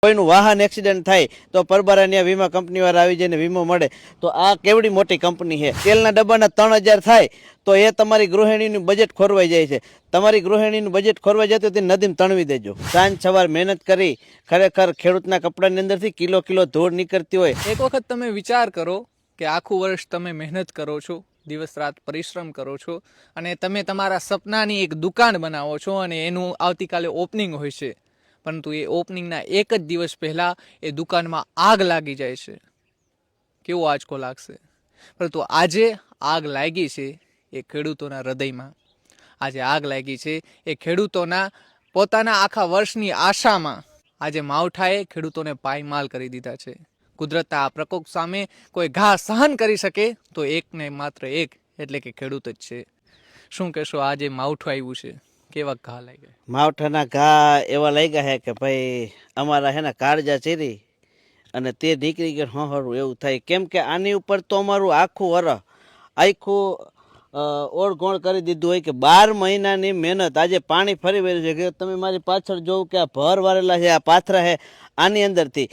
કોઈનું વાહન એક્સિડન્ટ થાય તો પરબારાની વીમા કંપનીવાળા આવી જઈને વીમો મળે તો આ કેવડી મોટી કંપની છે। તેલના ડબ્બાના 3000 થાય તો એ તમારી ગૃહિણીનું બજેટ ખોરવાઈ જાય છે। તમારી ગૃહિણીનું બજેટ ખોરવાઈ જાય તો તે નદીમાં તણવી દેજો। સાંજ સવાર મહેનત કરી ખરેખર ખેડૂતના કપડાની અંદરથી કિલો કિલો ધૂળ નીકળતી હોય। એક વખત તમે વિચાર કરો કે આખું વર્ષ તમે મહેનત કરો છો, દિવસ રાત પરિશ્રમ કરો છો અને તમે તમારા સપનાની એક દુકાન બનાવો છો અને એનું આવતીકાલે ઓપનિંગ હોય છે, પરંતુ એ ઓપનિંગના એક જ દિવસ પહેલાં એ દુકાનમાં આગ લાગી જાય છે। કેવો આંચકો લાગશે? પરંતુ આજે આગ લાગી છે એ ખેડૂતોના હૃદયમાં, આજે આગ લાગી છે એ ખેડૂતોના પોતાના આખા વર્ષની આશામાં। આજે માવઠાએ ખેડૂતોને પાયમાલ કરી દીધા છે। કુદરતના આ પ્રકોપ સામે કોઈ ઘા સહન કરી શકે તો એકને માત્ર એક એટલે કે ખેડૂત જ છે। શું કહેશો, આજે માવઠું આવ્યું છે, કેવા ઘા લાગ્યા? માવઠાના ઘા એવા લાગ્યા છે કે ભાઈ અમારા હે ને કાળજા ચીરી અને તે નીકળી ગયો હહરું એવું થાય। કેમ કે આની ઉપર તો અમારું આખું વરસ આખું ઓળગોળ કરી દીધું હોય કે 12 મહિનાની મહેનત આજે પાણી ફરી વળ્યું છે। કે તમે મારી પાછળ જોવું કે આ ભર વારેલા છે, આ પાથરા છે, આની અંદરથી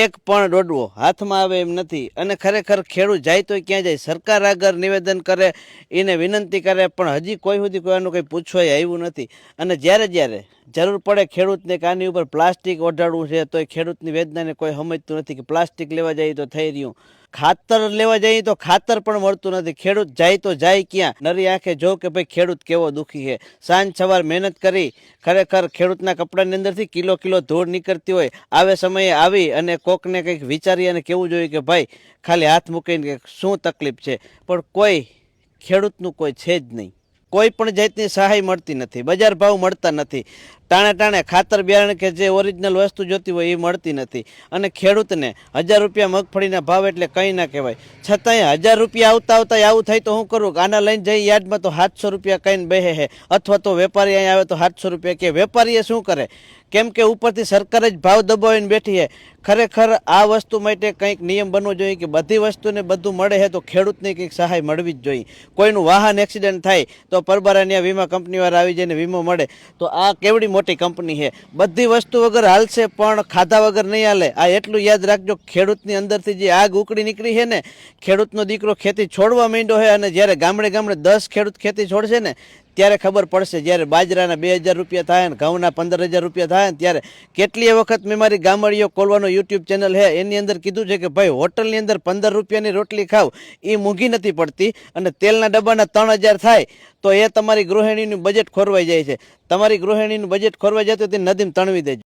એક પણ દોડવો હાથમાં આવે એમ નથી। અને ખરેખર ખેડૂત જાય તો ક્યાં જાય? સરકાર આગળ નિવેદન કરે, એને વિનંતી કરે, પણ હજી કોઈ સુધી કોઈનું કંઈ પૂછવાય આવ્યું નથી। અને જ્યારે જ્યારે જરૂર પડે ખેડૂતને કે આની ઉપર પ્લાસ્ટિક ઓઢાડવું છે તો એ ખેડૂતની વેદનાને કોઈ સમજતું નથી કે પ્લાસ્ટિક લેવા જઈએ તો થઈ રહ્યું, ખાતર લેવા જઈએ તો ખાતર પણ મળતું નથી। ખેડૂત જાય તો જાય ક્યાં? નરી આંખે જો કે ભાઈ ખેડૂત કેવો દુઃખી છે। સાંજ સવાર મહેનત કરી ખરેખર ખેડૂતના કપડાની અંદરથી કિલો કિલો ધૂળ નીકળતી હોય। આવે સમયે આવી અને કોકને કંઈક વિચારી અને કહેવું જોઈએ કે ભાઈ ખાલી હાથ મૂકીને કે શું તકલીફ છે, પણ કોઈ ખેડૂતનું કોઈ છે જ નહીં। કોઈ પણ જાતની સહાય મળતી નથી, બજાર ભાવ મળતા નથી, ટાણે ટાણે ખાતર બિયારણ કે જે ઓરિજિનલ વસ્તુ જોતી હોય એ મળતી નથી। અને ખેડૂતને 1000 રૂપિયા મગફળીના ભાવ એટલે કંઈ ના કહેવાય, છતાંય 1000 રૂપિયા આવતા આવતા આવું થાય તો હું કરું? આના લઈને જઈ યાર્ડમાં તો 700 રૂપિયા કહીને બેહે છે, અથવા તો વેપારી અહીં આવે તો 700 રૂપિયા કે વેપારીએ શું કરે? કેમ કે ઉપરથી સરકાર જ ભાવ દબાવીને બેઠી છે। ખરેખર આ વસ્તુ માટે કંઈક નિયમ બનવો જોઈએ કે બધી વસ્તુને બધું મળે છે તો ખેડૂતને કંઈક સહાય મળવી જ જોઈએ। કોઈનું વાહન એક્સિડન્ટ થાય તો પરબારાની વીમા કંપનીવાળા આવી જઈને વીમો મળે તો આ કેવડી મોટી કંપની છે। બધી વસ્તુ વગર હાલશે પણ ખાધા વગર નહીં હાલે। આ એટલું યાદ રાખજો, ખેડૂતની અંદરથી જે આગ ઉકળી નીકળી છે ને, ખેડૂતનો દીકરો ખેતી છોડવા માંડ્યો છે અને જ્યારે ગામડે ગામડે 10 ખેડૂત ખેતી છોડશે ને ત્યારે ખબર પડશે। જ્યારે બાજરાના 2000 રૂપિયા થાય ને ઘઉંના 15000 રૂપિયા થાય ને ત્યારે કેટલીય વખત મેં મારી ગામડીઓ કોલવાનો યુટ્યુબ ચેનલ છે એની અંદર કીધું છે કે ભાઈ હોટલની અંદર 15 રૂપિયાની રોટલી ખાવ એ મોંઘી નથી પડતી, અને તેલના ડબ્બાના 3000 થાય તો એ તમારી ગૃહિણીનું બજેટ ખોરવાઈ જાય છે। તમારી ગૃહિણીનું બજેટ ખોરવાઈ જાય તો તે નદીમાં તણવી દેજો।